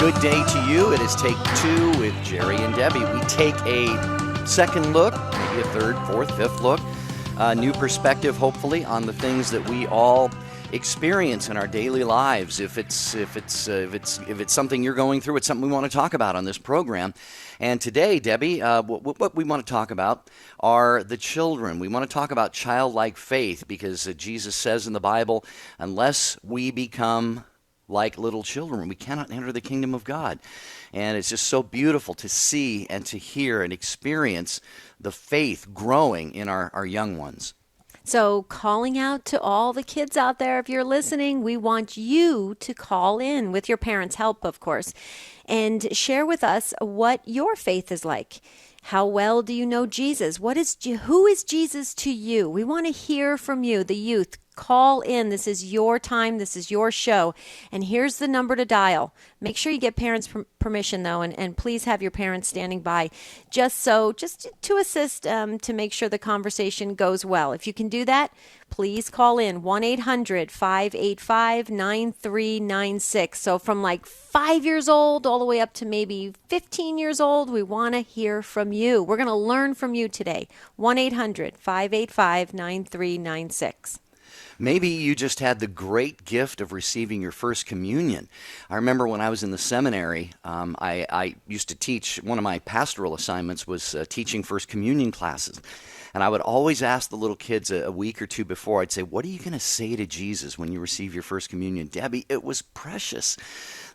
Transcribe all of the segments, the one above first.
Good day to you. It is Take Two with Jerry and Debbie. We take a second look, maybe a third, fourth, fifth look, a new perspective, hopefully, on the things that we all experience in our daily lives. If it's something you're going through, it's something we want to talk about on this program. And today, Debbie, what we want to talk about are the children. We want to talk about childlike faith because Jesus says in the Bible, unless we become like little children, we cannot enter the kingdom of God. And it's just so beautiful to see and to hear and experience the faith growing in our young ones. So calling out to all the kids out there, if you're listening, we want you to call in with your parents' help, of course, and share with us what your faith is like. How well do you know Jesus? Who is Jesus to you? We want to hear from you, the youth. Call in. This is your time. This is your show. And here's the number to dial. Make sure you get parents' permission, though, and please have your parents standing by just to assist to make sure the conversation goes well. If you can do that, please call in 1-800-585-9396. So from like 5 years old all the way up to maybe 15 years old, we want to hear from you. We're going to learn from you today. 1-800-585-9396. Maybe you just had the great gift of receiving your first communion. I remember when I was in the seminary, I used to teach. One of my pastoral assignments was teaching first communion classes. And I would always ask the little kids a week or two before, I'd say, what are you going to say to Jesus when you receive your first communion? Debbie, it was precious.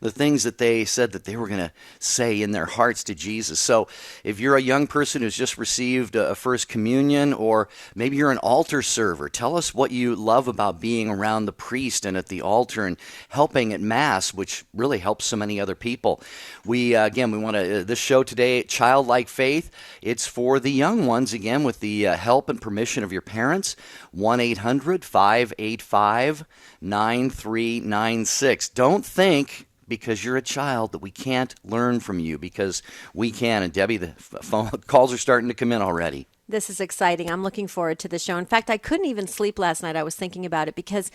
The things that they said that they were going to say in their hearts to Jesus. So if you're a young person who's just received a first communion, or maybe you're an altar server, tell us what you love about being around the priest and at the altar and helping at Mass, which really helps so many other people. We want to, this show today, Childlike Faith, it's for the young ones, again, with the help and permission of your parents. 1-800-585-9396. Don't think because you're a child that we can't learn from you, because we can. And Debbie, the phone calls are starting to come in already. This is exciting. I'm looking forward to the show. In fact, I couldn't even sleep last night. I was thinking about it because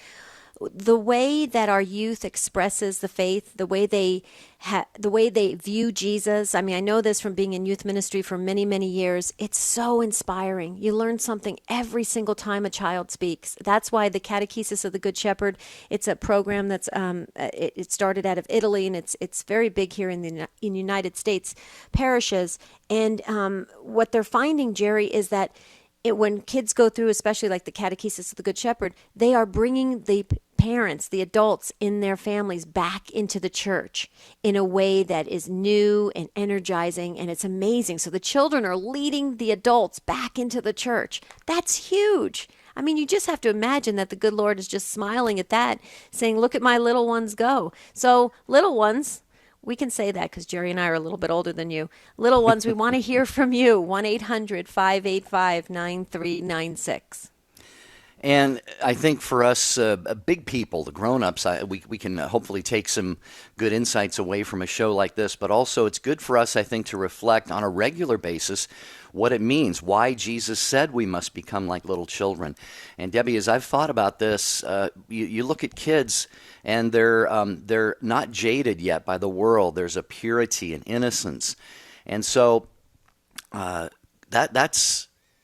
the way that our youth expresses the faith, the way they view Jesus. I mean, I know this from being in youth ministry for many, many years. It's so inspiring. You learn something every single time a child speaks. That's why the Catechesis of the Good Shepherd, it's a program that's it started out of Italy, and it's very big here in the United States parishes. And what they're finding, Jerry, is that when kids go through, especially like the Catechesis of the Good Shepherd, they are bringing the parents, the adults in their families back into the church in a way that is new and energizing, and it's amazing. So the children are leading the adults back into the church. That's huge. I mean, you just have to imagine that the good Lord is just smiling at that, saying, look at my little ones go. So little ones, we can say that because Jerry and I are a little bit older than you. Little ones, we want to hear from you. 1-800-585-9396. And I think for us, big people, the grown-ups, we can hopefully take some good insights away from a show like this. But also it's good for us, I think, to reflect on a regular basis what it means, why Jesus said we must become like little children. And Debbie, as I've thought about this, you look at kids and they're not jaded yet by the world. There's a purity and innocence. And so I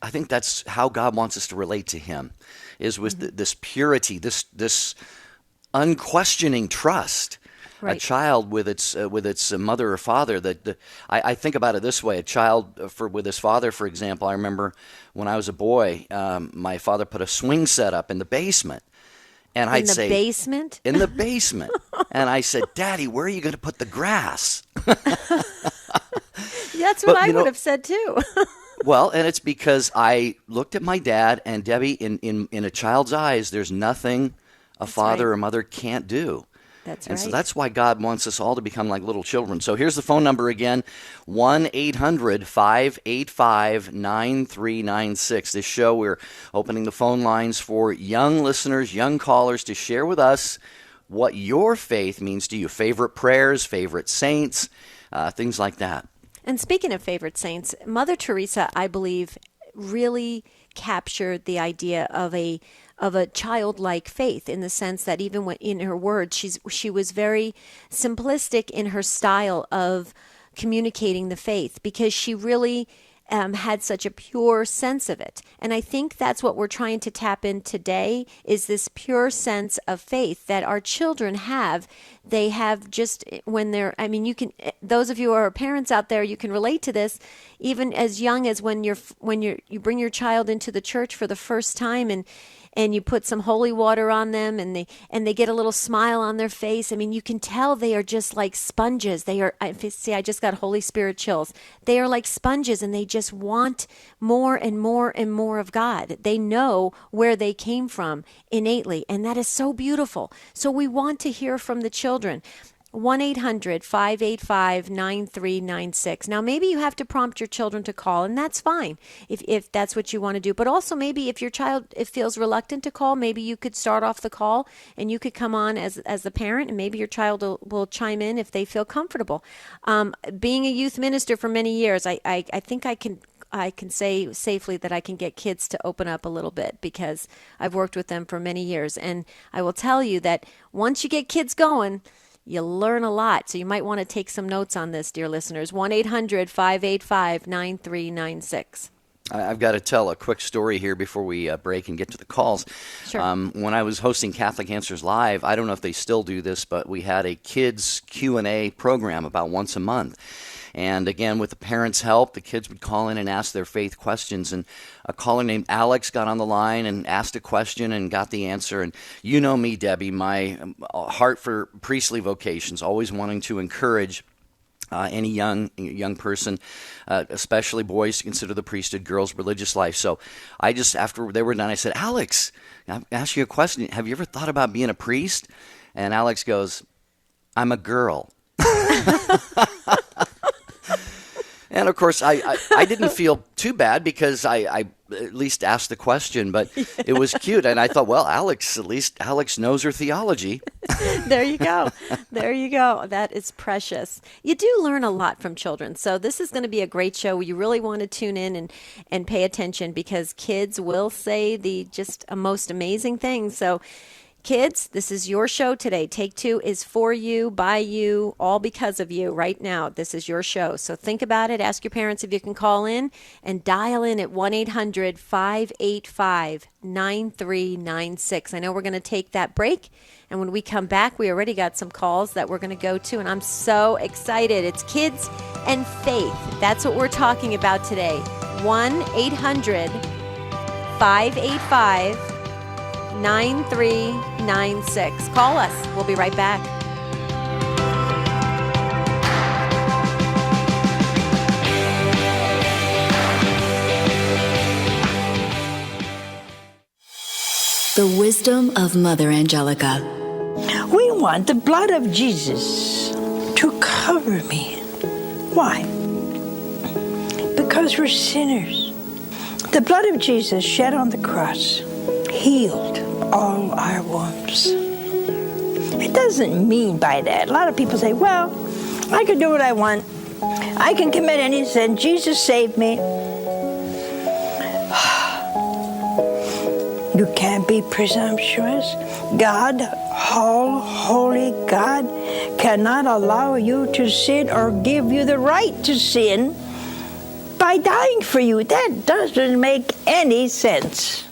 think that's how God wants us to relate to him, is with this purity, this unquestioning trust. Right. A child with its mother or father. I think about it this way: a child with his father, for example. I remember when I was a boy, my father put a swing set up in the basement, and I'd say, basement? In the basement, and I said, Daddy, where are you going to put the grass? That's what I would have said too. Well, and it's because I looked at my dad, and Debbie, in a child's eyes, there's nothing a father or mother can't do. That's and right. So that's why God wants us all to become like little children. So here's the phone number again, 1-800-585-9396. This show, we're opening the phone lines for young listeners, young callers, to share with us what your faith means to you. Favorite prayers, favorite saints, things like that. And speaking of favorite saints, Mother Teresa, I believe, really captured the idea of a childlike faith, in the sense that even when in her words, she was very simplistic in her style of communicating the faith, because she really had such a pure sense of it. And I think that's what we're trying to tap in today, is this pure sense of faith that our children have. They have, just when they're, I mean, you can, those of you who are parents out there, you can relate to this, even as young as when you bring your child into the church for the first time, and you put some holy water on them, and they get a little smile on their face. I mean, you can tell they are just like sponges. They are, see, I just got Holy Spirit chills. They are like sponges, and they just want more and more and more of God. They know where they came from innately, and that is so beautiful. So we want to hear from the children. 1-800-585-9396. Now, maybe you have to prompt your children to call, and that's fine if that's what you want to do. But also, maybe if your child feels reluctant to call, maybe you could start off the call and you could come on as the parent, and maybe your child will chime in if they feel comfortable. Being a youth minister for many years, I think I can say safely that I can get kids to open up a little bit, because I've worked with them for many years. And I will tell you that once you get kids going, you learn a lot. So you might want to take some notes on this, dear listeners. 1-800-585-9396. I've got to tell a quick story here before we break and get to the calls. Sure. When I was hosting Catholic Answers Live, I don't know if they still do this, but we had a kids Q&A program about once a month. And again, with the parents' help, the kids would call in and ask their faith questions. And a caller named Alex got on the line and asked a question and got the answer. And you know me, Debbie, my heart for priestly vocations, always wanting to encourage any young person, especially boys, to consider the priesthood, girls' religious life. So I just, after they were done, I said, Alex, I'll ask you a question. Have you ever thought about being a priest? And Alex goes, I'm a girl. And of course, I didn't feel too bad, because I at least asked the question, but it was cute. And I thought, well, at least Alex knows her theology. There you go. There you go. That is precious. You do learn a lot from children. So this is going to be a great show. You really want to tune in and pay attention, because kids will say the just most amazing things. So kids, this is your show today. Take Two is for you, by you, all because of you right now. This is your show. So think about it. Ask your parents if you can call in, and dial in at 1-800-585-9396. I know we're going to take that break, and when we come back, we already got some calls that we're going to go to, and I'm so excited. It's kids and faith. That's what we're talking about today. 1-800-585-9396. Call us. We'll be right back. The wisdom of Mother Angelica. We want the blood of Jesus to cover me. Why? Because we're sinners. The blood of Jesus shed on the cross healed all our wounds. It doesn't mean by that. A lot of people say, well, I can do what I want. I can commit any sin. Jesus saved me. You can't be presumptuous. God, all holy God, cannot allow you to sin or give you the right to sin by dying for you. That doesn't make any sense.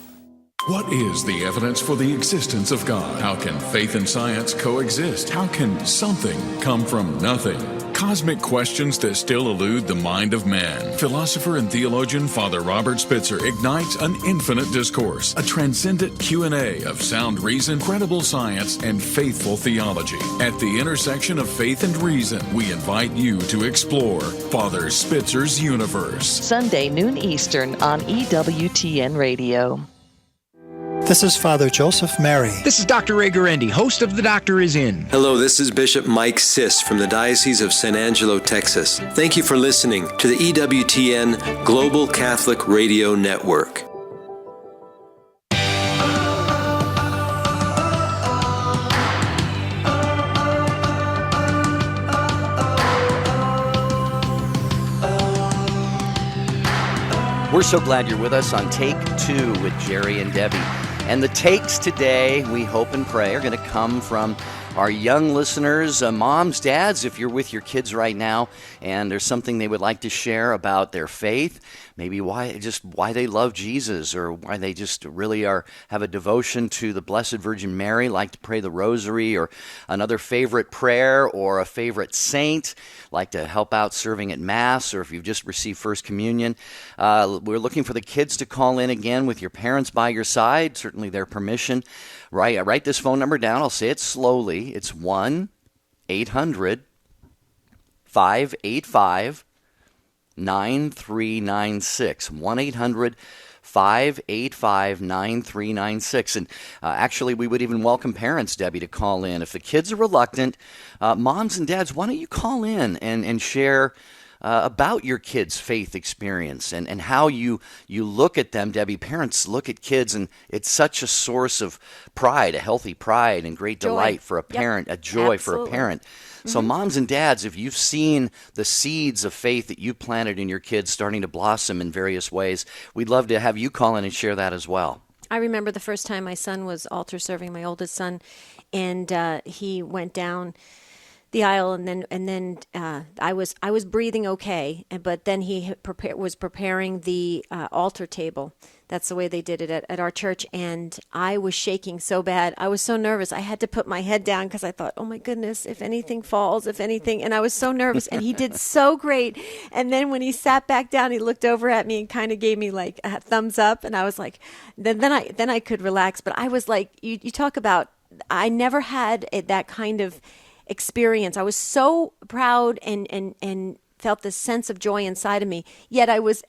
What is the evidence for the existence of God? How can faith and science coexist? How can something come from nothing? Cosmic questions that still elude the mind of man. Philosopher and theologian Father Robert Spitzer ignites an infinite discourse, a transcendent Q&A of sound reason, credible science, and faithful theology. At the intersection of faith and reason, we invite you to explore Father Spitzer's universe. Sunday, noon Eastern on EWTN Radio. This is Father Joseph Mary. This is Dr. Ray Guarendi, host of The Doctor Is In. Hello, this is Bishop Mike Siss from the Diocese of San Angelo, Texas. Thank you for listening to the EWTN Global Catholic Radio Network. We're We're so glad you're with us on Take Two with Jerry and Debbie. And the takes today, we hope and pray, are going to come from our young listeners, moms, dads, if you're with your kids right now and there's something they would like to share about their faith, maybe why they love Jesus, or why they just really have a devotion to the Blessed Virgin Mary, like to pray the rosary, or another favorite prayer, or a favorite saint, like to help out serving at Mass, or if you've just received First Communion. We're looking for the kids to call in again with your parents by your side, certainly their permission. Write this phone number down. I'll say it slowly. It's 1-800-585-9396. 1-800-585-9396. And actually, we would even welcome parents, Debbie, to call in. If the kids are reluctant, moms and dads, why don't you call in and share about your kids' faith experience and how you look at them, Debbie. Parents look at kids, and it's such a source of pride, a healthy pride and great delight for a parent, a joy for a parent. So moms and dads, if you've seen the seeds of faith that you planted in your kids starting to blossom in various ways, we'd love to have you call in and share that as well. I remember the first time my son was altar serving, my oldest son, and he went down the aisle, and then I was breathing okay, but then he was preparing the altar table. That's the way they did it at our church, and I was shaking so bad. I was so nervous. I had to put my head down because I thought, oh my goodness, if anything falls, and I was so nervous, and he did so great. And then when he sat back down, he looked over at me and kind of gave me like a thumbs up, and I was like, then I could relax. But I was like, you talk about, I never had that kind of experience. I was so proud and felt this sense of joy inside of me. Yet I was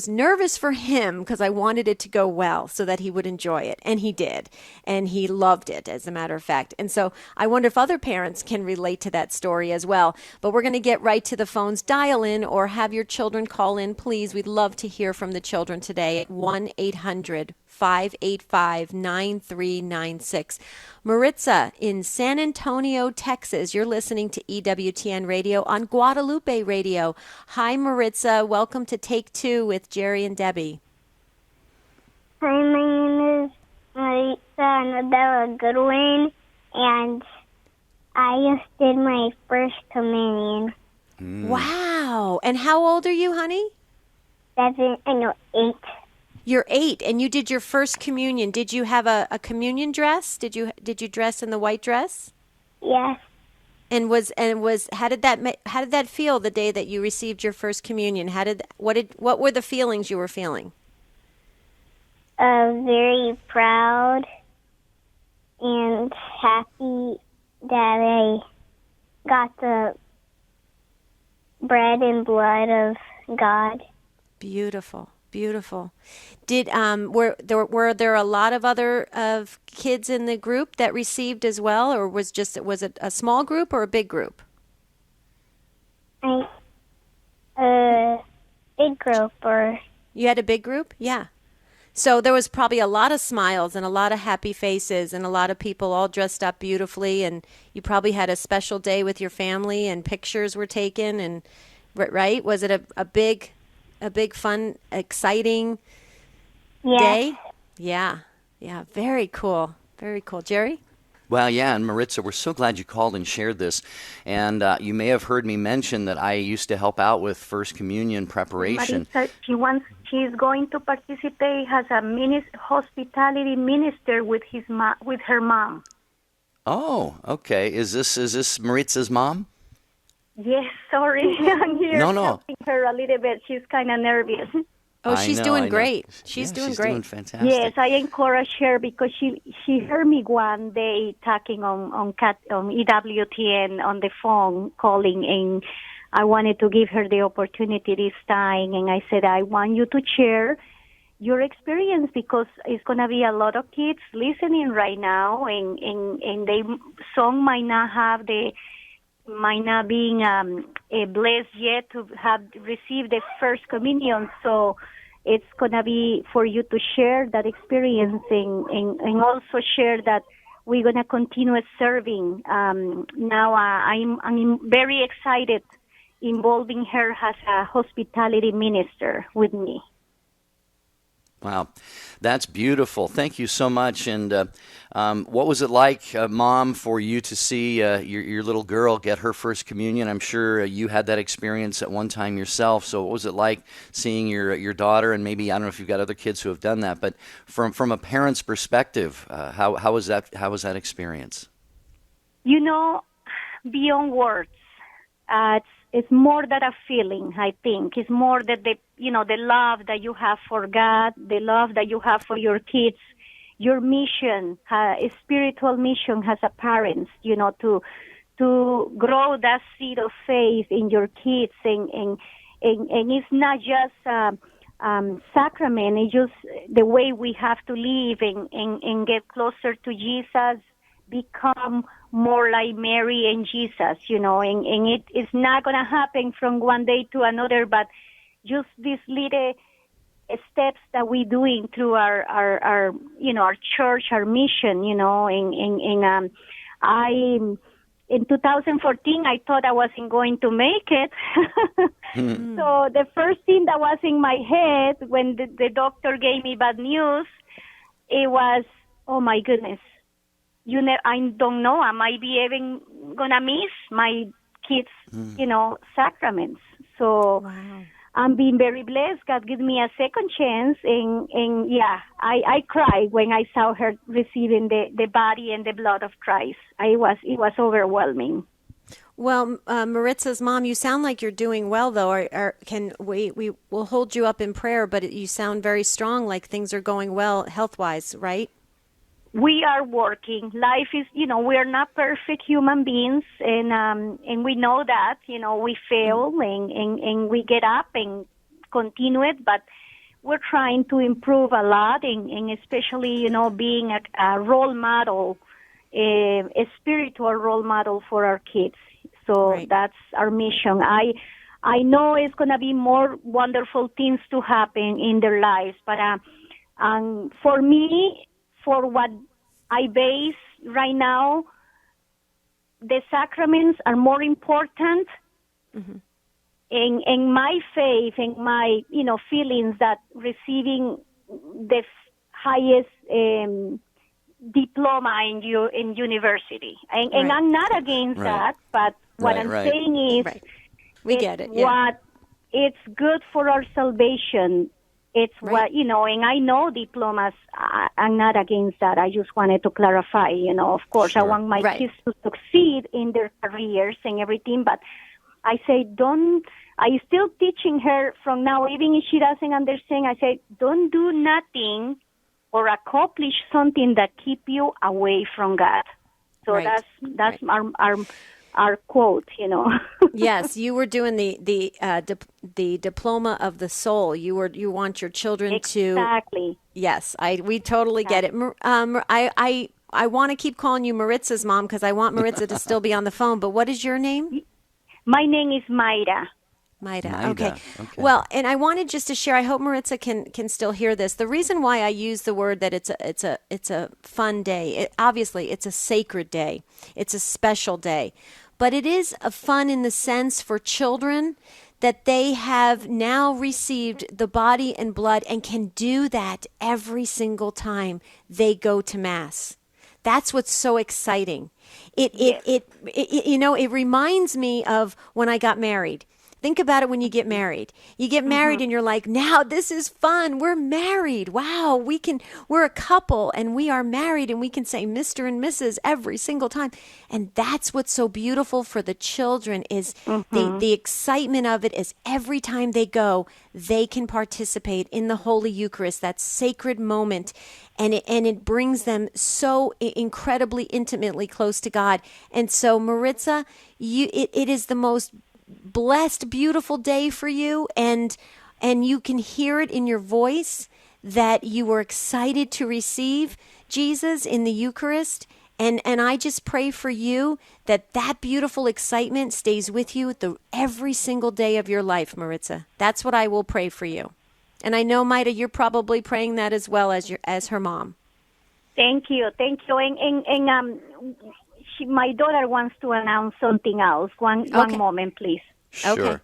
nervous for him because I wanted it to go well so that he would enjoy it. And he did. And he loved it, as a matter of fact. And so I wonder if other parents can relate to that story as well. But we're going to get right to the phones. Dial in or have your children call in, please. We'd love to hear from the children today at 1-800-585-9396. Marissa in San Antonio, Texas. You're listening to EWTN Radio on Guadalupe Radio. Hi, Marissa. Welcome to Take Two with Jerry and Debbie. Hi, my name is Marissa Annabella Goodwin, and I just did my first communion. Wow. And how old are you, honey? 8. You're 8, and you did your first communion. Did you have a communion dress? Did you dress in the white dress? Yes. And how did that feel the day that you received your first communion? What were the feelings you were feeling? Very proud and happy that I got the bread and blood of God. Beautiful. Beautiful. Did were there a lot of other kids in the group that received as well, or was it a small group or a big group? Big group. Or you had a big group? Yeah. So there was probably a lot of smiles and a lot of happy faces and a lot of people all dressed up beautifully, and you probably had a special day with your family and pictures were taken, and right? Was it a big fun, exciting day? Yeah. Very cool. Very cool. Jerry? Well, yeah, and Marissa, we're so glad you called and shared this. And you may have heard me mention that I used to help out with First Communion preparation. Marissa, she's going to participate as a hospitality minister with her mom. Oh, okay. Is this Maritza's mom? Yes, sorry. I'm here helping her a little bit. She's kind of nervous. Oh, she's doing great. She's doing great. Doing fantastic. Yes, I encourage her because she heard me one day talking on EWTN on the phone, calling, and I wanted to give her the opportunity this time. And I said, I want you to share your experience because it's going to be a lot of kids listening right now, and some might not being blessed yet to have received the first communion. So it's going to be for you to share that experience and also share that we're going to continue serving. Now I'm very excited involving her as a hospitality minister with me. Wow, that's beautiful. Thank you so much. And what was it like, Mom, for you to see your little girl get her first communion? I'm sure you had that experience at one time yourself. So what was it like seeing your daughter? And maybe, I don't know if you've got other kids who have done that, but from a parent's perspective, how was that experience? You know, beyond words, it's more than a feeling. I think it's more that the love that you have for God, the love that you have for your kids, your mission, a spiritual mission as a parent. To grow that seed of faith in your kids, and it's not just sacrament. It's just the way we have to live and get closer to Jesus, become more like Mary and Jesus, and it's not going to happen from one day to another, but just these little steps that we're doing through our church, our mission, in 2014, I thought I wasn't going to make it. So the first thing that was in my head when the doctor gave me bad news, it was, oh my goodness, I don't know, am I be even gonna miss my kids, sacraments? So wow. I'm being very blessed. God gave me a second chance, and yeah, I cried when I saw her receiving the body and the blood of Christ. It was overwhelming. Well, Maritza's mom, you sound like you're doing well, though. We will hold you up in prayer, but you sound very strong, like things are going well health-wise, right? We are working. Life is, we are not perfect human beings, and we know that, we fail and we get up and continue it, but we're trying to improve a lot, and especially, being a role model, a spiritual role model for our kids. So right. That's our mission. I know it's going to be more wonderful things to happen in their lives, but for me, for what I base right now, the sacraments are more important. Mm-hmm. In my faith and my, feelings that receiving the highest diploma in university. And right. I'm not against right. that, but what I'm saying is, right. We get it. Yeah. What it's good for our salvation. It's right. what, and I know diplomas, I'm not against that. I just wanted to clarify, of course, sure. I want my right. kids to succeed in their careers and everything, but I say, I still teaching her from now, even if she doesn't understand, I say, don't do nothing or accomplish something that keep you away from God. So right. that's right. our quote, Yes, you were doing the diploma of the soul. You want your children to exactly. Yes, we totally get it. I want to keep calling you Maritza's mom because I want Maritza to still be on the phone. But what is your name? My name is Mayra. Mayra. Okay. Well, and I wanted just to share. I hope Maritza can still hear this. The reason why I use the word that it's a fun day. Obviously, it's a sacred day. It's a special day, but it is a fun in the sense for children that they have now received the body and blood and can do that every single time they go to Mass. That's what's so exciting. It reminds me of when I got married. Think about it when you get married. You get married and you're like, now this is fun. We're married. Wow, we're a couple and we are married and we can say Mr. and Mrs. every single time. And that's what's so beautiful for the children is the excitement of it is every time they go, they can participate in the Holy Eucharist, that sacred moment. And it brings them so incredibly intimately close to God. And so, Maritza, it is the most blessed, beautiful day for you, and you can hear it in your voice that you were excited to receive Jesus in the Eucharist. And I just pray for you that beautiful excitement stays with you every single day of your life, Maritza. That's what I will pray for you. And I know, Maida, you're probably praying that as well as her mom. Thank you. And my daughter wants to announce something else. One moment, please. Sure. Okay.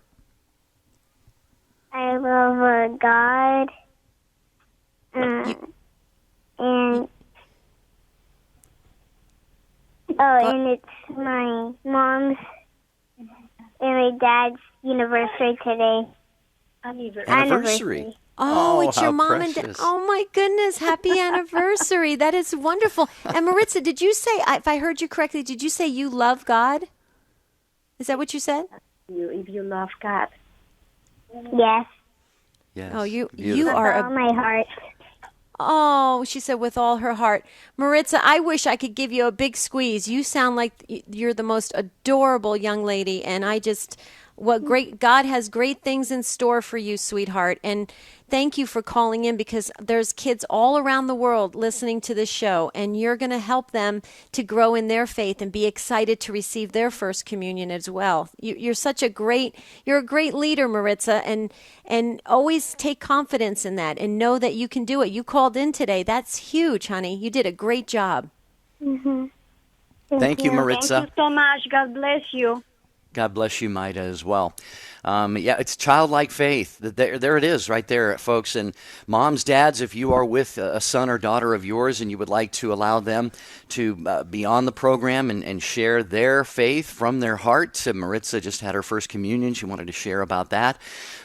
I love God And and it's my mom's and my dad's anniversary today. Anniversary. Oh, it's your how mom and dad. precious. Oh, my goodness. Happy anniversary. That is wonderful. And Marissa, did you say, if I heard you correctly, did you say you love God? Is that what you said? If you love God. Yes. Yes. Oh, you Beautiful. are With all my heart. Oh, she said with all her heart. Maritza, I wish I could give you a big squeeze. You sound like you're the most adorable young lady, and God has great things in store for you, sweetheart. And thank you for calling in, because there's kids all around the world listening to this show, and you're going to help them to grow in their faith and be excited to receive their first communion as well. You're a great leader, Maritza, and always take confidence in that and know that you can do it. You called in today. That's huge, honey. You did a great job. Mm-hmm. Thank you, Maritza. Thank you so much. God bless you. God bless you, Maida, as well. It's childlike faith. There it is right there, folks. And moms, dads, if you are with a son or daughter of yours and you would like to allow them to be on the program and share their faith from their heart. Maritza just had her first communion. She wanted to share about that.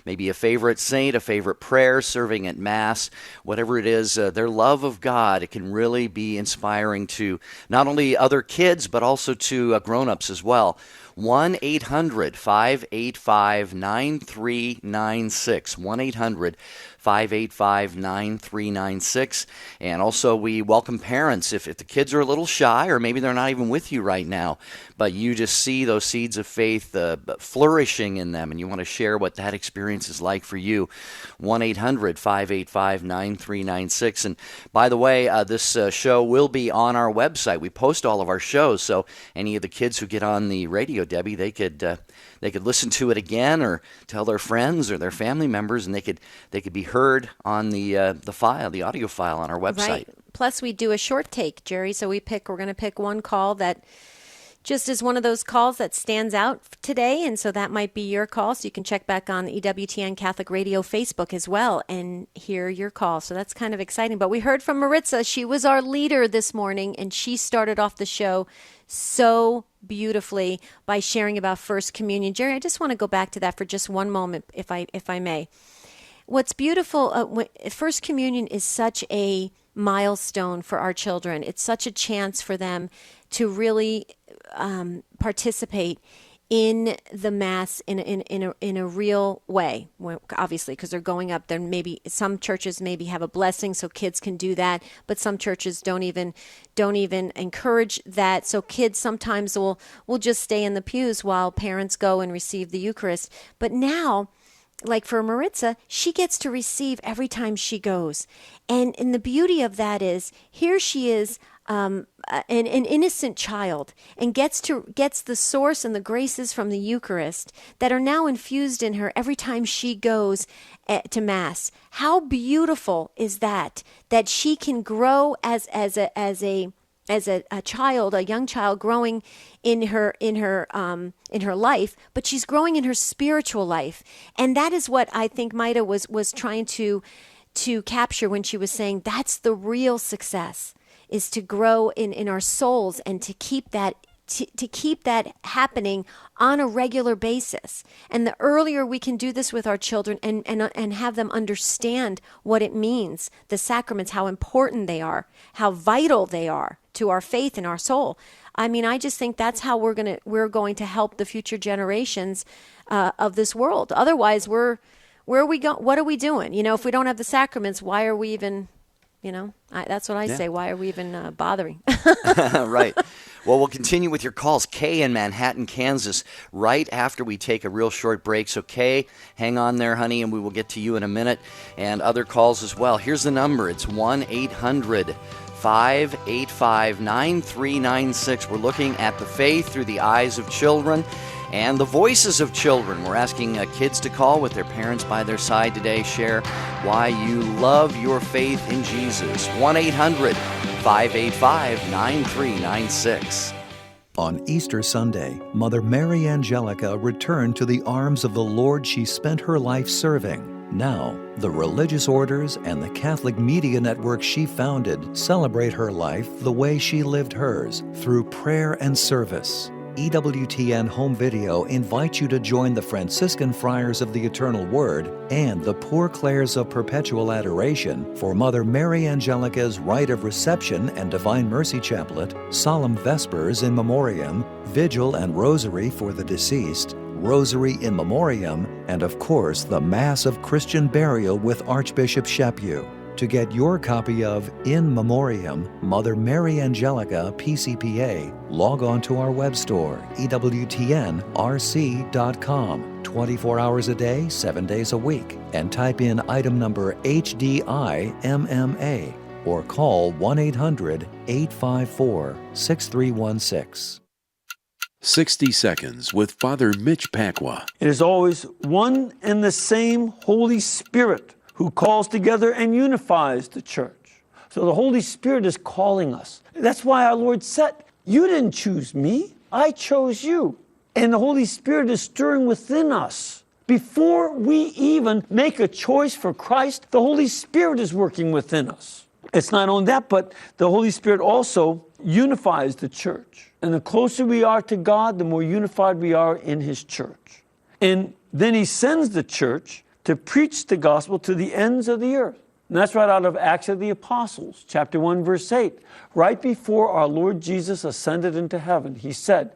Maybe a favorite saint, a favorite prayer, serving at Mass, whatever it is, their love of God. It can really be inspiring to not only other kids, but also to grown-ups as well. 1-800-585-9396. 1-800-585-9396. And also, we welcome parents. If the kids are a little shy, or maybe they're not even with you right now, but you just see those seeds of faith flourishing in them, and you want to share what that experience is like for you, 1-800-585-9396. And by the way, this show will be on our website. We post all of our shows, so any of the kids who get on the radio, Debbie, they could listen to it again, or tell their friends or their family members, and they could be heard on the audio file on our website. Right. Plus, we do a short take, Jerry. So we're going to pick one call that just is one of those calls that stands out today, and so that might be your call. So you can check back on the EWTN Catholic Radio Facebook as well and hear your call. So that's kind of exciting. But we heard from Maritza. She was our leader this morning, and she started off the show so beautifully by sharing about First Communion. Jerry, I just want to go back to that for just one moment, if I may. What's beautiful, First Communion is such a milestone for our children. It's such a chance for them to really participate in the Mass in a real way. Obviously, because they're going up there. Maybe some churches maybe have a blessing so kids can do that, but some churches don't even encourage that. So kids sometimes will just stay in the pews while parents go and receive the Eucharist. But now, like for Maritza, she gets to receive every time she goes. And the beauty of that is, here she is, an innocent child, and gets the source and the graces from the Eucharist that are now infused in her every time she goes to Mass. How beautiful is that she can grow as a child, a young child growing in her life, but she's growing in her spiritual life. And that is what I think Maida was trying to capture when she was saying that's the real success, is to grow in our souls and to keep that happening on a regular basis. And the earlier we can do this with our children and have them understand what it means, the sacraments, how important they are, how vital they are to our faith and our soul. I mean, I just think that's how we're going to help the future generations of this world. Otherwise, where are we going? What are we doing? If we don't have the sacraments, why are we even? That's what I say. Why are we even bothering? Right. Well, we'll continue with your calls. Kay in Manhattan, Kansas, right after we take a real short break. So, Kay, hang on there, honey, and we will get to you in a minute, and other calls as well. Here's the number. It's 1-800-585-9396. We're looking at the faith through the eyes of children and the voices of children. We're asking kids to call with their parents by their side today. Share why you love your faith in Jesus. 1-800-585-9396. On Easter Sunday, Mother Mary Angelica returned to the arms of the Lord she spent her life serving. Now, the religious orders and the Catholic media network she founded celebrate her life the way she lived hers, through prayer and service. EWTN Home Video invites you to join the Franciscan Friars of the Eternal Word and the Poor Clares of Perpetual Adoration for Mother Mary Angelica's Rite of Reception and Divine Mercy Chaplet, Solemn Vespers in Memoriam, Vigil and Rosary for the Deceased, Rosary in Memoriam, and of course the Mass of Christian Burial with Archbishop Chaput. To get your copy of In Memoriam, Mother Mary Angelica, PCPA, log on to our web store, EWTNRC.com, 24 hours a day, 7 days a week, and type in item number HDIMMA or call 1-800-854-6316. 60 Seconds with Father Mitch Pacwa. It is always one and the same Holy Spirit who calls together and unifies the church. So the Holy Spirit is calling us. That's why our Lord said, you didn't choose me, I chose you. And the Holy Spirit is stirring within us. Before we even make a choice for Christ, the Holy Spirit is working within us. It's not only that, but the Holy Spirit also unifies the church. And the closer we are to God, the more unified we are in His church. And then He sends the church to preach the gospel to the ends of the earth. And that's right out of Acts of the Apostles, chapter 1, verse 8. Right before our Lord Jesus ascended into heaven, He said,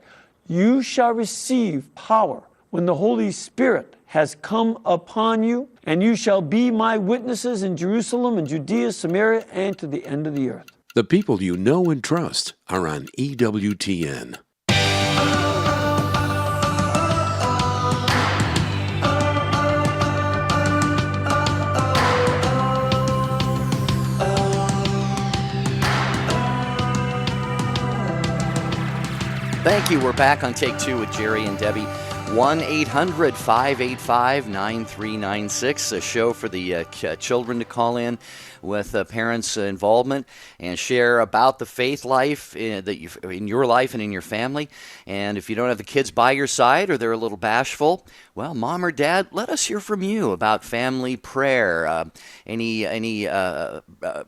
you shall receive power when the Holy Spirit has come upon you, and you shall be my witnesses in Jerusalem and Judea, Samaria, and to the end of the earth. The people you know and trust are on EWTN. Thank you. We're back on Take Two with Jerry and Debbie. 1-800-585-9396, a show for the children to call in with parents' involvement and share about the faith life in your life and in your family. And if you don't have the kids by your side or they're a little bashful, well, mom or dad, let us hear from you about family prayer, any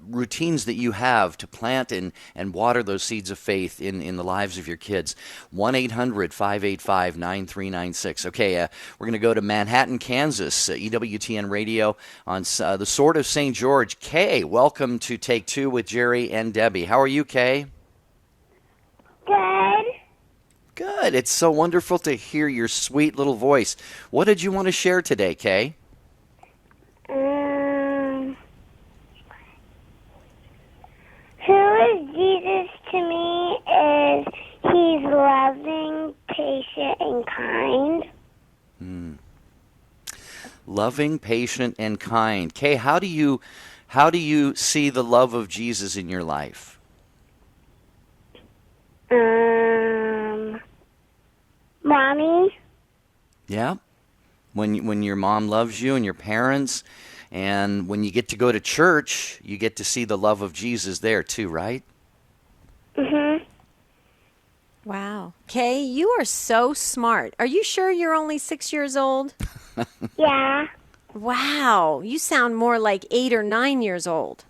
routines that you have to plant and water those seeds of faith in the lives of your kids. 1-800-585-9396. Okay, we're going to go to Manhattan, Kansas, EWTN Radio on the Sword of St. George. Kay, welcome to Take Two with Jerry and Debbie. How are you, Kay? Good. Good. It's so wonderful to hear your sweet little voice. What did you want to share today, Kay? Who is Jesus to me is He's loving, patient, and kind. Loving, patient, and kind. Kay, how do you see the love of Jesus in your life? Mommy. Yeah? When your mom loves you and your parents, and when you get to go to church, you get to see the love of Jesus there too, right? Mm-hmm. Wow. Kay, you are so smart. Are you sure you're only 6 years old? Yeah. Wow. You sound more like 8 or 9 years old.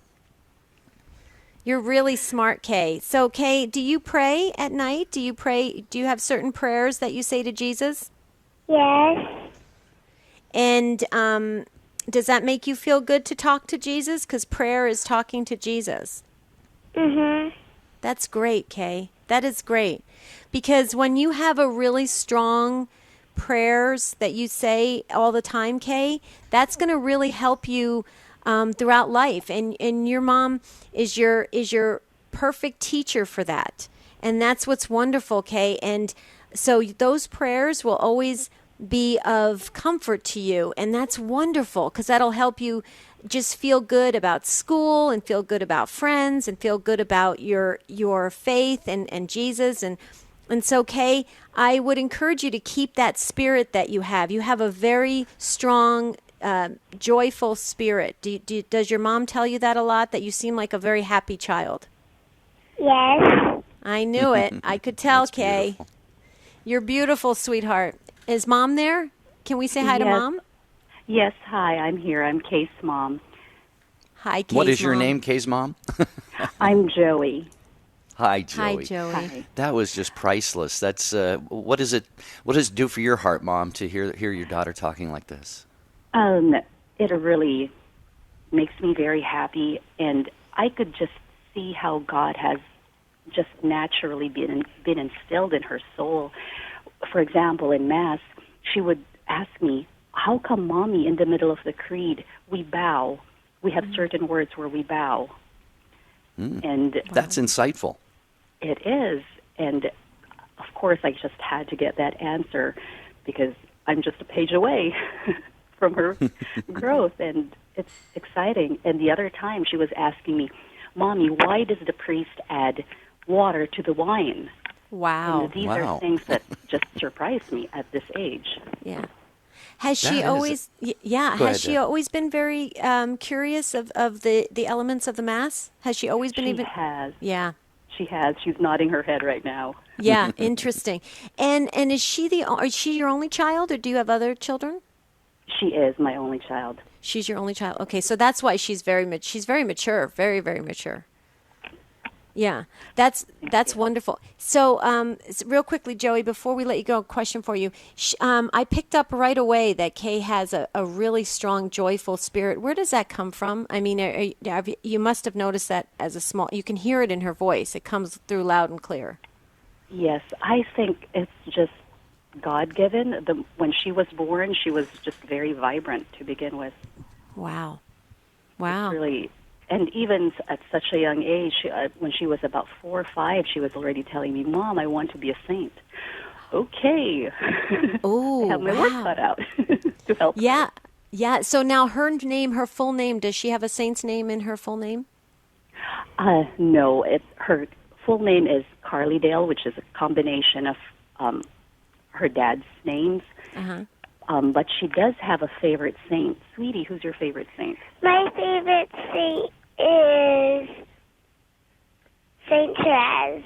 You're really smart, Kay. So, Kay, do you pray at night? Do you have certain prayers that you say to Jesus? Yes. And does that make you feel good to talk to Jesus? Because prayer is talking to Jesus. Mm-hmm. That's great, Kay. That is great. Because when you have a really strong prayers that you say all the time, Kay, that's going to really help you throughout life. And your mom is your perfect teacher for that. And that's what's wonderful, Kay. And so those prayers will always be of comfort to you. And that's wonderful because that'll help you just feel good about school and feel good about friends and feel good about your faith and Jesus. And so, Kay, I would encourage you to keep that spirit that you have. You have a very strong, joyful spirit. Does your mom tell you that a lot, that you seem like a very happy child? Yes. I knew it. I could tell, That's Kay. beautiful. You're beautiful, sweetheart. Is Mom there? Can we say hi to Yes. Mom? Yes, hi, I'm here. I'm Kay's mom. Hi, Kay's What is your mom. name, Kay's mom? I'm Joey. Hi, Joey. Hi, Joey. Hi. That was just priceless. That's what is it? What does it do for your heart, Mom, to hear your daughter talking like this? It really makes me very happy, and I could just see how God has just naturally been instilled in her soul. For example, in Mass, she would ask me, how come, Mommy, in the middle of the creed, we bow? We have certain words where we bow. And That's insightful. it is. And, of course, I just had to get that answer because I'm just a page away from her growth, and it's exciting. And the other time she was asking me, Mommy, why does the priest add water to the wine? Wow. And these are things that just surprise me at this age. Yeah. Has That she is always? Yeah. Go Has ahead, she Deb. always been very curious of the elements of the Mass? Has she always been She even? has. Yeah. She has. She's nodding her head right now. Yeah. Interesting. And is she your only child, or do you have other children? She is my only child. She's your only child. Okay, so that's why she's very mature, very, very mature. Yeah, that's wonderful. So, real quickly, Joey, before we let you go, a question for you. I picked up right away that Kay has a really strong, joyful spirit. Where does that come from? I mean, you must have noticed that as a small. You can hear it in her voice. It comes through loud and clear. Yes, I think it's just God-given. When she was born, she was just very vibrant to begin with. Wow. Wow. Really, and even at such a young age, when she was about 4 or 5, she was already telling me, Mom, I want to be a saint. Okay. Oh, I have my work cut out to help her. Yeah. Yeah. So now her full name, does she have a saint's name in her full name? No, her full name is Carly Dale, which is a combination of her dad's names. Uh-huh. But she does have a favorite saint. Sweetie, who's your favorite saint? My favorite saint is Saint Therese.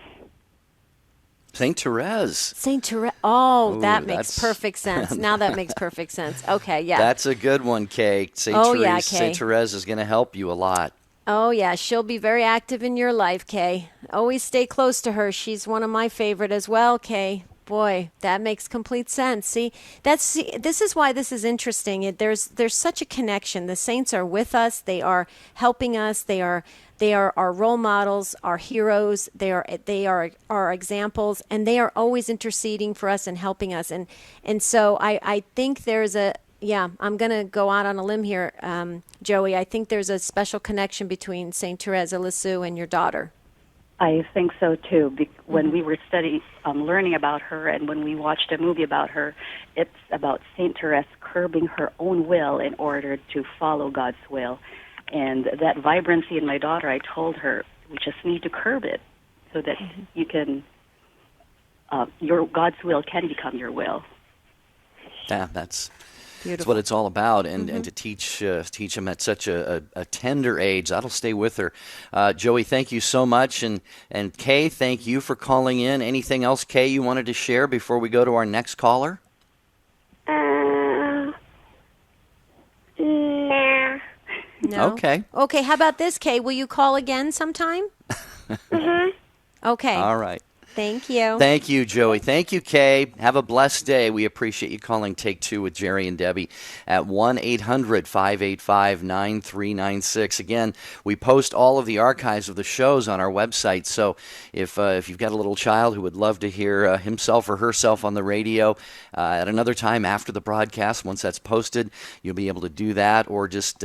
Saint Therese. Saint Therese. Oh, Ooh, that makes that's- perfect sense. Now that makes perfect sense. Okay, yeah. That's a good one, Kay. Saint Oh, Therese. yeah, Kay. Saint Therese is going to help you a lot. Oh, yeah. She'll be very active in your life, Kay. Always stay close to her. She's one of my favorite as well, Kay. Boy, that makes complete sense. See, this is why this is interesting. There's such a connection. The saints are with us. They are helping us. They are our role models, our heroes. They are our examples, and they are always interceding for us and helping us. And so I think there's I'm going to go out on a limb here, Joey. I think there's a special connection between Saint Therese of Lisieux and your daughter. I think so, too. When we were learning about her, and when we watched a movie about her, it's about Saint Therese curbing her own will in order to follow God's will. And that vibrancy in my daughter, I told her, we just need to curb it so that you can, your God's will can become your will. Yeah, that's Beautiful. what it's all about, and to teach them at such a tender age, that'll stay with her. Joey, thank you so much, and Kay, thank you for calling in. Anything else, Kay, you wanted to share before we go to our next caller? Nah. No? Okay. Okay, how about this, Kay? Will you call again sometime? Okay. All right. Thank you. Thank you, Joey. Thank you, Kay. Have a blessed day. We appreciate you calling Take Two with Jerry and Debbie at 1-800-585-9396. Again, we post all of the archives of the shows on our website, so if you've got a little child who would love to hear himself or herself on the radio at another time after the broadcast, once that's posted, you'll be able to do that, or just,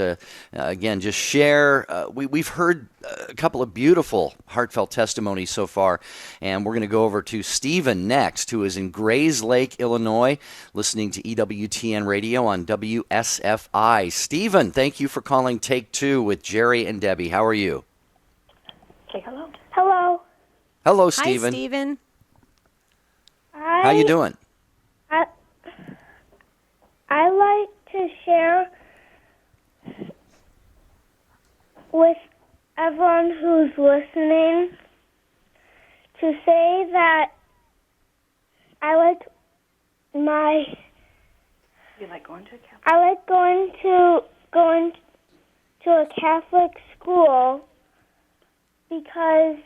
again, just share. We've heard a couple of beautiful, heartfelt testimonies so far, and we're going to go over to Stephen next, who is in Grays Lake, Illinois, listening to EWTN Radio on WSFI. Stephen, thank you for calling Take Two with Jerry and Debbie. How are you? Say hello. Hello. Hello, Stephen. Hi, Stephen. How you doing? I like to share with everyone who's listening to say that I like my You like going to a Catholic? I like going to a Catholic school because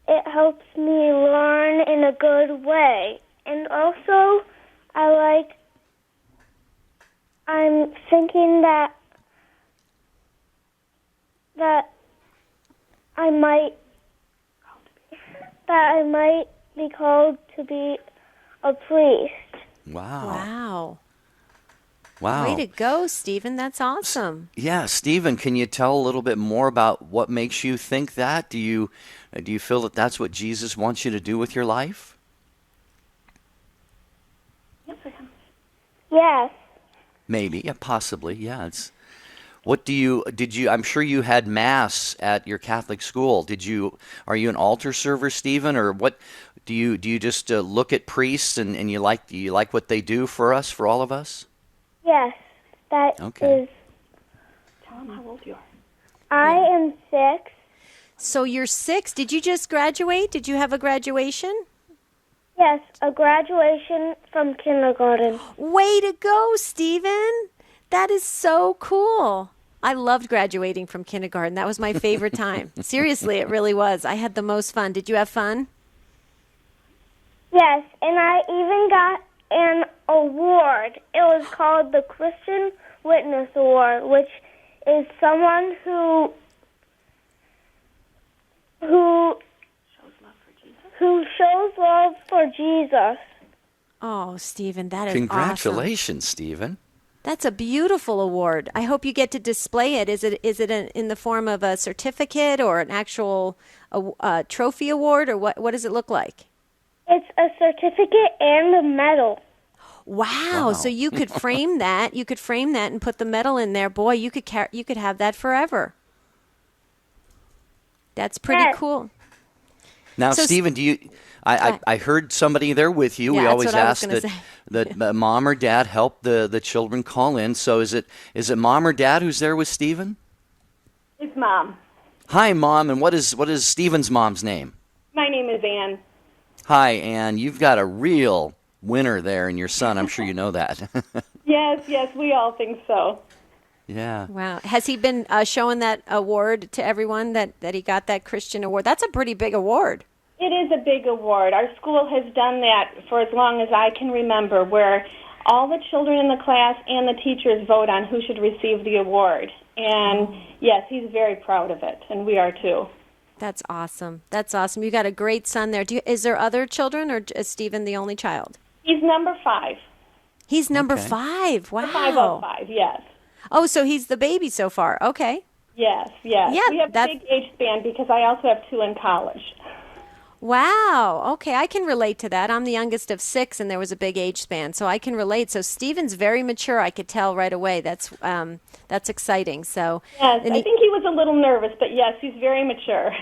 it helps me learn in a good way. And also, I'm thinking that I might be called to be a priest. Wow. Way to go, Stephen. That's awesome. Yeah, Stephen, can you tell a little bit more about what makes you think that? Do you feel that that's what Jesus wants you to do with your life? Yes. Maybe, yeah, possibly, yeah. I'm sure you had Mass at your Catholic school. Are you an altar server, Stephen, or what? Do you just look at priests and you like what they do for us, for all of us? Yes, that Okay. is. Tell them how old you are. I am 6. So you're 6. Did you just graduate? Did you have a graduation? Yes, a graduation from kindergarten. Way to go, Stephen. That is so cool. I loved graduating from kindergarten. That was my favorite time. Seriously, it really was. I had the most fun. Did you have fun? Yes, and I even got an award. It was called the Christian Witness Award, which is someone who shows love for Jesus. Oh, Stephen, that is Congratulations, awesome. Stephen. That's a beautiful award. I hope you get to display it. Is it in the form of a certificate or an actual trophy award, or what does it look like? It's a certificate and a medal. Wow. So you could frame that. You could frame that and put the medal in there. Boy, you could have that forever. That's pretty cool. Now, So, Stephen, I heard somebody there with you. Yeah, We that's always what I was ask gonna that mom or dad help the children call in. So is it mom or dad who's there with Stephen? It's Mom. Hi, Mom. And what is Stephen's mom's name? My name is Ann. Hi, Ann. You've got a real winner there in your son. I'm sure you know that. Yes, we all think so. Yeah. Wow. Has he been showing that award to everyone that he got that Christian award? That's a pretty big award. It is a big award. Our school has done that for as long as I can remember, where all the children in the class and the teachers vote on who should receive the award. And yes, he's very proud of it, and we are too. That's awesome. That's awesome. You got a great son there. Is there other children, or is Stephen the only child? He's number 5. He's number 5. Wow. 5 of 5, yes. Oh, so he's the baby so far. Okay. Yes. Yeah, We have a big age span because I also have 2 in college. Wow. Okay, I can relate to that. I'm the youngest of 6, and there was a big age span, so I can relate. So Stephen's very mature. I could tell right away. That's exciting. So Yes, I think he was a little nervous, but yes, he's very mature.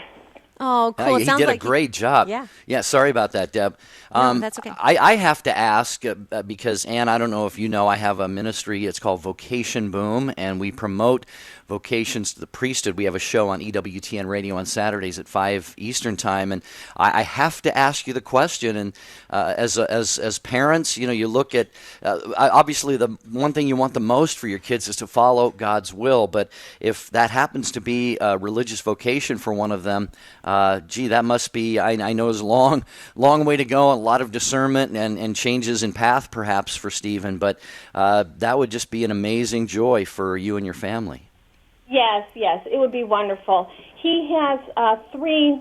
Oh, cool. He did a great job. Yeah. Sorry about that, Deb. No, that's okay. I have to ask because, Ann, I don't know if you know, I have a ministry. It's called Vocation Boom, and we promote vocations to the priesthood. We have a show on EWTN radio on Saturdays at 5 Eastern time, and I have to ask you the question. And as parents, you look at obviously the one thing you want the most for your kids is to follow God's will. But if that happens to be a religious vocation for one of them, that must be, I know, is a long way to go, a lot of discernment and changes in path perhaps for Stephen, but that would just be an amazing joy for you and your family. Yes, it would be wonderful. He has 3,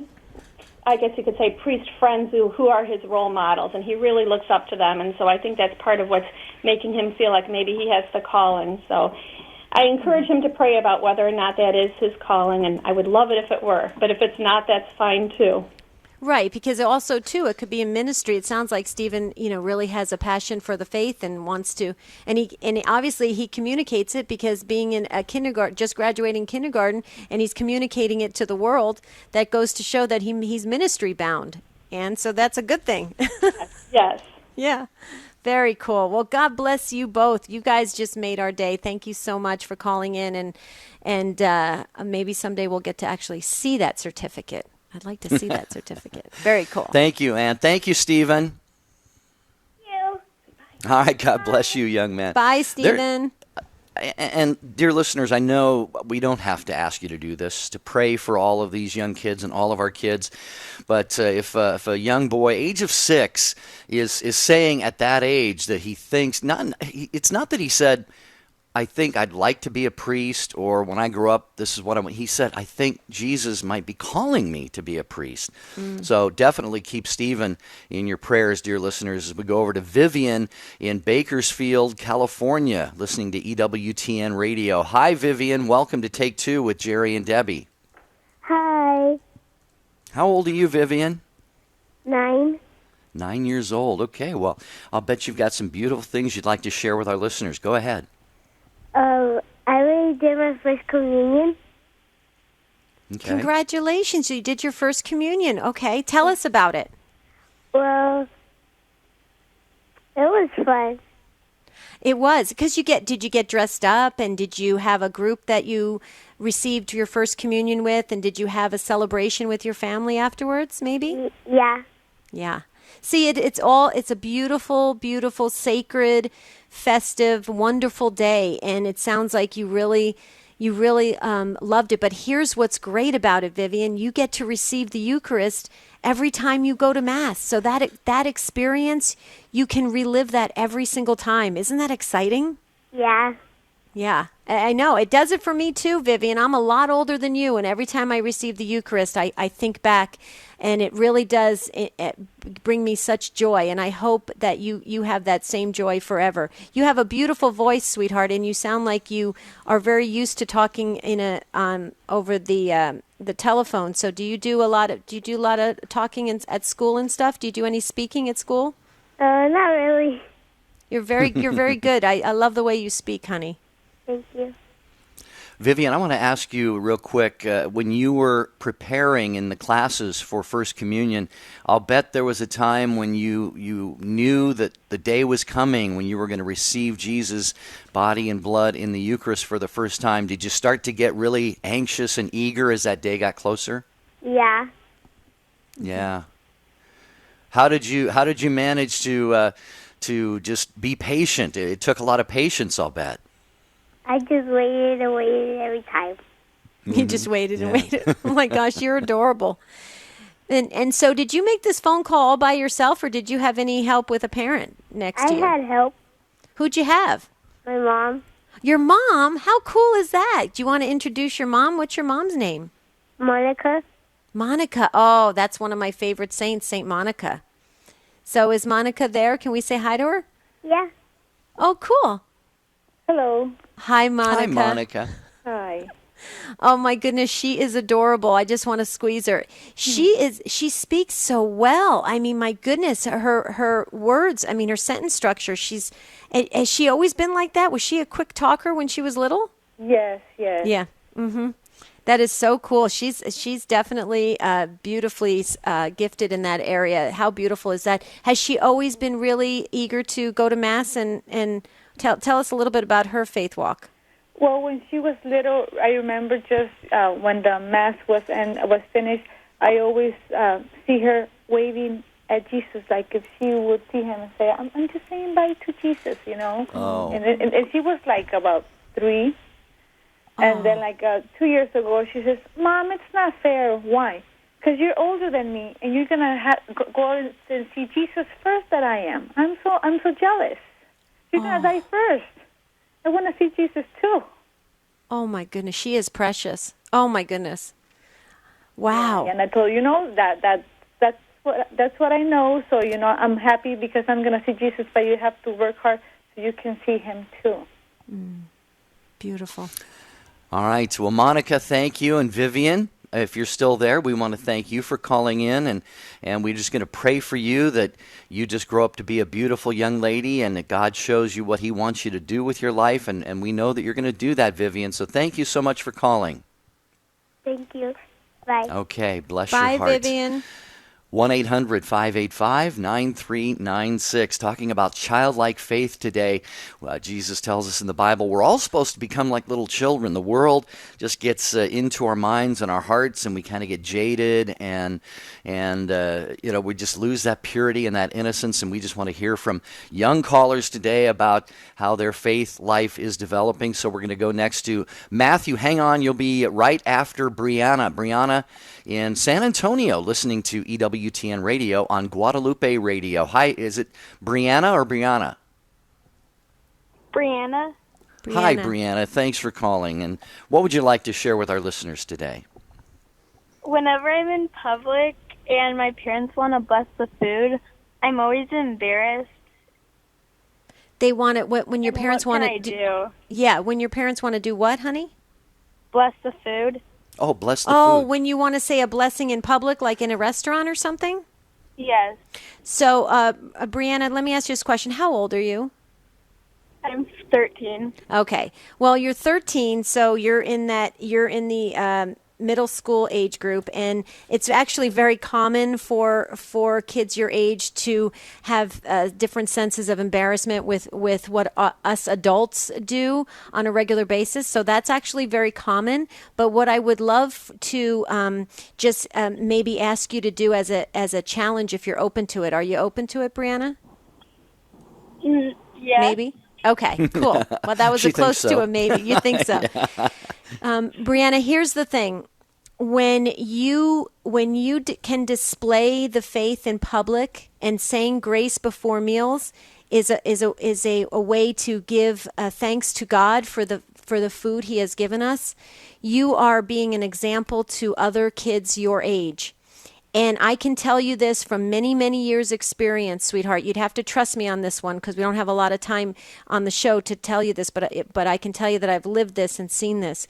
I guess you could say, priest friends who are his role models, and he really looks up to them, and so I think that's part of what's making him feel like maybe he has the calling. So I encourage him to pray about whether or not that is his calling, and I would love it if it were, but if it's not, that's fine too. Right, because also too, it could be in ministry. It sounds like Stephen, really has a passion for the faith and wants to, and obviously he communicates it because being in a kindergarten, just graduating kindergarten, and he's communicating it to the world. That goes to show that he's ministry bound, and so that's a good thing. Yes. Yeah. Very cool. Well, God bless you both. You guys just made our day. Thank you so much for calling in, and maybe someday we'll get to actually see that certificate. I'd like to see that certificate. Very cool. Thank you, Ann. Thank you, Stephen. All right, God bless you, young man. Bye, Stephen. And dear listeners, I know we don't have to ask you to do this, to pray for all of these young kids and all of our kids. But if a young boy, age of 6, is saying at that age that he thinks, it's not that he said, I think I'd like to be a priest, or when I grow up, this is what I want. He said, I think Jesus might be calling me to be a priest. So definitely keep Stephen in your prayers, dear listeners, as we go over to Vivien in Bakersfield, California, listening to EWTN Radio. Hi, Vivien. Welcome to Take Two with Jerry and Debbie. Hi. How old are you, Vivien? 9. 9 years old. Okay, well, I'll bet you've got some beautiful things you'd like to share with our listeners. Go ahead. I already did my first communion. Okay. Congratulations, you did your first communion. Okay, tell us about it. Well, it was fun. It was, because did you get dressed up, and did you have a group that you received your first communion with, and did you have a celebration with your family afterwards, maybe? Yeah. Yeah. See, it's a beautiful, beautiful, sacred, festive, wonderful day, and it sounds like you really loved it. But here's what's great about it, Vivien. You get to receive the Eucharist every time you go to Mass. So that experience, you can relive that every single time. Isn't that exciting? Yeah. Yeah, I know. It does it for me too, Vivien. I'm a lot older than you, and every time I receive the Eucharist, I think back, and it really does bring me such joy, and I hope that you have that same joy forever. You have a beautiful voice, sweetheart, and you sound like you are very used to talking over the telephone. So do you do a lot of talking at school and stuff? Do you do any speaking at school? Not really. You're very good. I love the way you speak, honey. Thank you. Vivien, I want to ask you real quick, when you were preparing in the classes for First Communion, I'll bet there was a time when you knew that the day was coming when you were going to receive Jesus' body and blood in the Eucharist for the first time. Did you start to get really anxious and eager as that day got closer? Yeah. Yeah. How did you manage to just be patient? It took a lot of patience, I'll bet. I just waited and waited every time. You just waited and waited. Oh my gosh, you're adorable. And so did you make this phone call all by yourself, or did you have any help with a parent next to you? I had help. Who'd you have? My mom. Your mom? How cool is that? Do you want to introduce your mom? What's your mom's name? Monica. Monica. Oh, that's one of my favorite saints, Saint Monica. So is Monica there? Can we say hi to her? Yeah. Oh, cool. Hello. Hi, Monica. Hi, Monica. Hi. Oh my goodness, she is adorable. I just want to squeeze her. She speaks so well. I mean, my goodness, her words, I mean, her sentence structure, has she always been like that? Was she a quick talker when she was little? Yes. Yeah. Mhm. That is so cool. She's definitely beautifully gifted in that area. How beautiful is that? Has she always been really eager to go to Mass and tell us a little bit about her faith walk? Well, when she was little, I remember just when the Mass was finished, I always see her waving at Jesus, like if she would see him and say, I'm just saying bye to Jesus, you know? Oh. And she was like about 3. And then like 2 years ago, she says, Mom, it's not fair. Why? Because you're older than me, and you're going to go and see Jesus first that I am. I'm so jealous. You're going to die first. I want to see Jesus too. Oh my goodness, she is precious. Oh my goodness. Wow. Yeah, and I told that's what I know. So I'm happy because I'm going to see Jesus, but you have to work hard so you can see him too. Beautiful. All right. Well, Monica, thank you, and Vivien, if you're still there, we want to thank you for calling in, and we're just going to pray for you that you just grow up to be a beautiful young lady and that God shows you what he wants you to do with your life, and we know that you're going to do that, Vivien. So thank you so much for calling. Thank you. Bye. Okay, bless your Bye, heart. Vivien. 1-800-585-9396. Talking about childlike faith today. Jesus tells us in the Bible we're all supposed to become like little children. The world just gets into our minds and our hearts, and we kind of get jaded, and we just lose that purity and that innocence. And we just want to hear from young callers today about how their faith life is developing. So we're going to go next to Matthew. Hang on, you'll be right after Brianna. Brianna in San Antonio, listening to EWTN Radio on Guadalupe Radio. Hi, is it Brianna or Brianna? Brianna. Hi, Brianna. Thanks for calling. And what would you like to share with our listeners today? Whenever I'm in public and my parents want to bless the food, I'm always embarrassed. They want it when your parents want to do. Yeah, when your parents want to do what, honey? Bless the food. Oh, bless the food. Oh, when you want to say a blessing in public, like in a restaurant or something? Yes. So, Brianna, let me ask you this question. How old are you? I'm 13. Okay. Well, you're 13, so you're in the middle school age group, and it's actually very common for kids your age to have different senses of embarrassment with what us adults do on a regular basis. So that's actually very common. But what I would love to just maybe ask you to do as a challenge, if you're open to it. Are you open to it, Brianna? Yeah. Maybe. Okay, cool. Well, that was She a close thinks so. to a maybe. You think so. Yeah. Brianna, here's the thing. When you can display the faith in public, and saying grace before meals is a way to give thanks to God for the food He has given us, you are being an example to other kids your age. And I can tell you this from many, many years' experience, sweetheart. You'd have to trust me on this one because we don't have a lot of time on the show to tell you this, but I can tell you that I've lived this and seen this.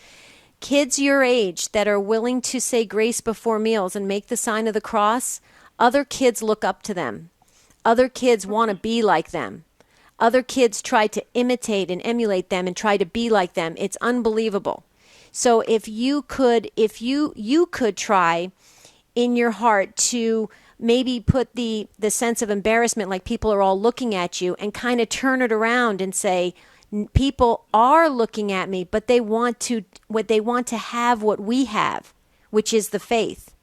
Kids your age that are willing to say grace before meals and make the sign of the cross, other kids look up to them. Other kids want to be like them. Other kids try to imitate and emulate them and try to be like them. It's unbelievable. So if you could try in your heart to maybe put the sense of embarrassment, like people are all looking at you, and kind of turn it around and say, people are looking at me, but they want to have what we have, which is the faith.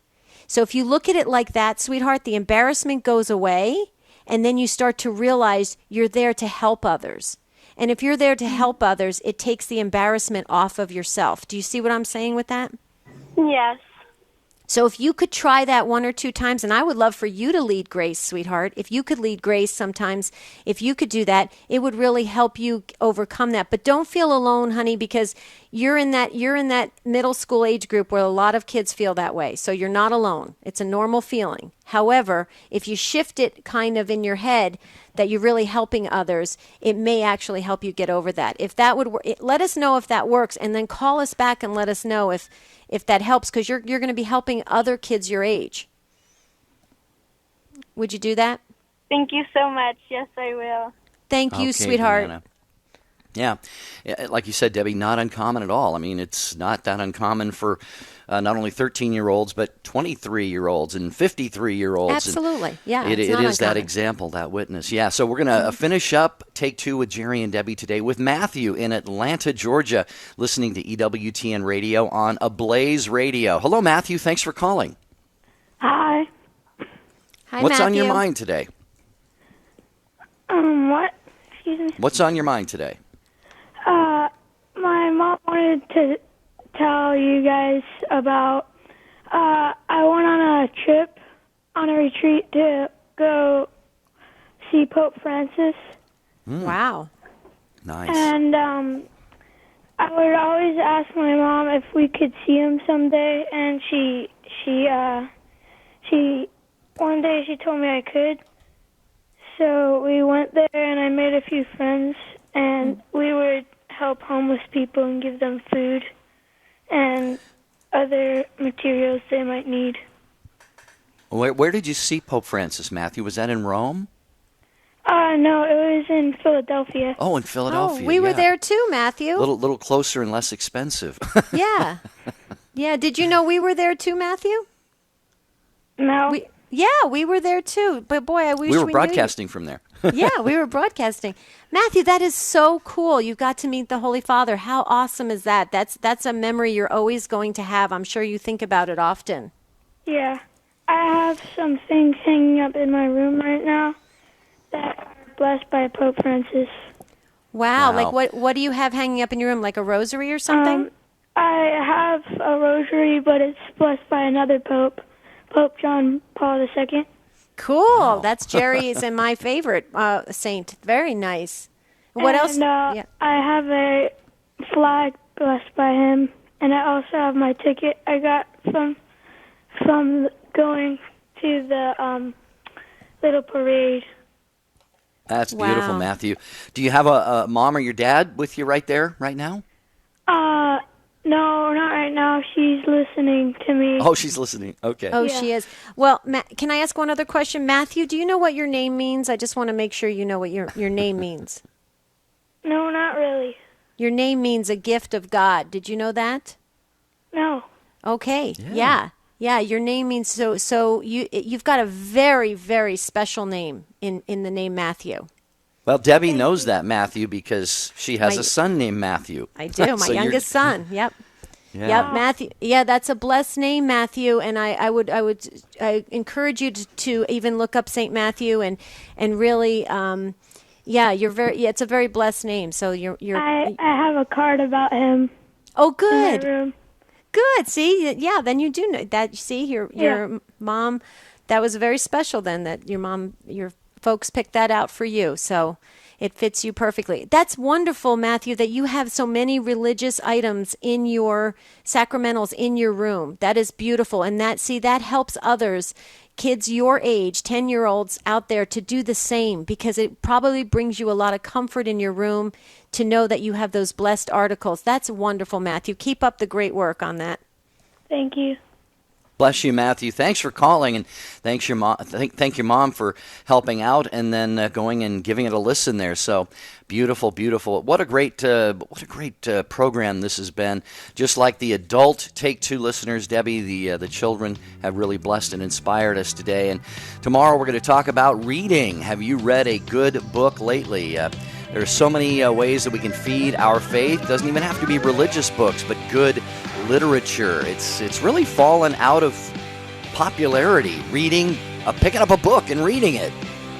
So if you look at it like that, sweetheart, the embarrassment goes away, and then you start to realize you're there to help others. And if you're there to help others, it takes the embarrassment off of yourself. Do you see what I'm saying with that? Yes. So if you could try that one or two times, and I would love for you to lead grace, sweetheart. If you could lead grace sometimes, if you could do that, it would really help you overcome that. But don't feel alone, honey, because you're in that middle school age group where a lot of kids feel that way. So you're not alone. It's a normal feeling. However, if you shift it kind of in your head that you're really helping others, it may actually help you get over that. If that would work, let us know if that works, and then call us back and let us know if that helps, because you're going to be helping other kids your age. Would you do that? Thank you so much. Yes, I will. Thank you, sweetheart. Brianna. Yeah, like you said, Debbie, not uncommon at all. I mean, it's not that uncommon for not only 13-year-olds, but 23-year-olds and 53-year-olds. Absolutely, yeah. It is that example, that witness. Yeah, so we're going to finish up Take Two with Jerry and Debbie today with Matthew in Atlanta, Georgia, listening to EWTN Radio on Ablaze Radio. Hello, Matthew. Thanks for calling. Hi. Hi, What's Matthew. on your mind today? What? Excuse me? What's on your mind today? My mom wanted to tell you guys about, I went on a trip, on a retreat to go see Pope Francis. Wow. Nice. And I would always ask my mom if we could see him someday, and she one day she told me I could. So we went there, and I made a few friends, and we would help homeless people and give them food and other materials they might need. Where did you see Pope Francis, Matthew? Was that in Rome? No, it was in Philadelphia. Oh, in Philadelphia. Oh, we were yeah. there too, Matthew. Little closer and less expensive. Yeah. Yeah. Did you know we were there too, Matthew? No. Yeah, we were there too. But boy, I wish We were knew you. broadcasting from there. Yeah, we were broadcasting. Matthew, that is so cool. You got to meet the Holy Father. How awesome is that? That's a memory you're always going to have. I'm sure you think about it often. Yeah. I have some things hanging up in my room right now that are blessed by Pope Francis. Wow. Like what do you have hanging up in your room? Like a rosary or something? I have a rosary, but it's blessed by another pope, Pope John Paul II. Cool. Wow. That's Jerry's and my favorite saint. Very nice. What else? I have a flag blessed by him, and I also have my ticket I got from going to the little parade. That's beautiful, Matthew. Do you have a mom or your dad with you right there, right now? No, not right now. She's listening to me. Oh, she's listening. Okay. Oh, yeah. She is. Well, can I ask one other question? Matthew, do you know what your name means? I just want to make sure you know what your name means. No, not really. Your name means a gift of God. Did you know that? No. Okay. Yeah. Your name means so you've got a very, very special name in the name Matthew. Well, Debbie knows that, Matthew, because she has a son named Matthew. I do. My youngest son. Yep. Yeah. Yep, Matthew. Yeah, that's a blessed name, Matthew. And I would encourage you to even look up Saint Matthew and really, it's a very blessed name. So you're. I have a card about him. Oh, good. In my room. Good. See, yeah. Then you do know that. See, your mom. That was very special. Then that your folks picked that out for you. So it fits you perfectly. That's wonderful, Matthew, that you have so many religious items in your sacramentals in your room. That is beautiful. And that helps others, kids your age, 10-year-olds out there, to do the same, because it probably brings you a lot of comfort in your room to know that you have those blessed articles. That's wonderful, Matthew. Keep up the great work on that. Thank you. Bless you, Matthew. Thanks for calling, and thank your mom for helping out, and then going and giving it a listen there. So beautiful, beautiful. What a great program this has been. Just like the adult Take Two listeners, Debbie, the children have really blessed and inspired us today. And tomorrow we're going to talk about reading. Have you read a good book lately? There are so many ways that we can feed our faith. It doesn't even have to be religious books, but good literature. It's really fallen out of popularity. Reading, picking up a book and reading it.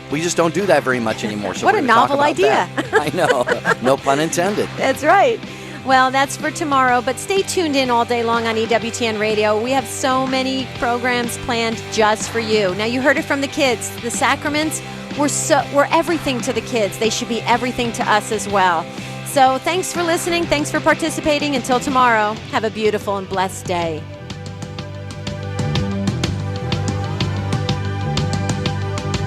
We just don't do that very much anymore. So what a novel idea. I know. No pun intended. That's right. Well, that's for tomorrow, but stay tuned in all day long on EWTN Radio. We have so many programs planned just for you. Now, you heard it from the kids. The sacraments, we're everything to the kids. They should be everything to us as well. So thanks for listening. Thanks for participating. Until tomorrow, have a beautiful and blessed day.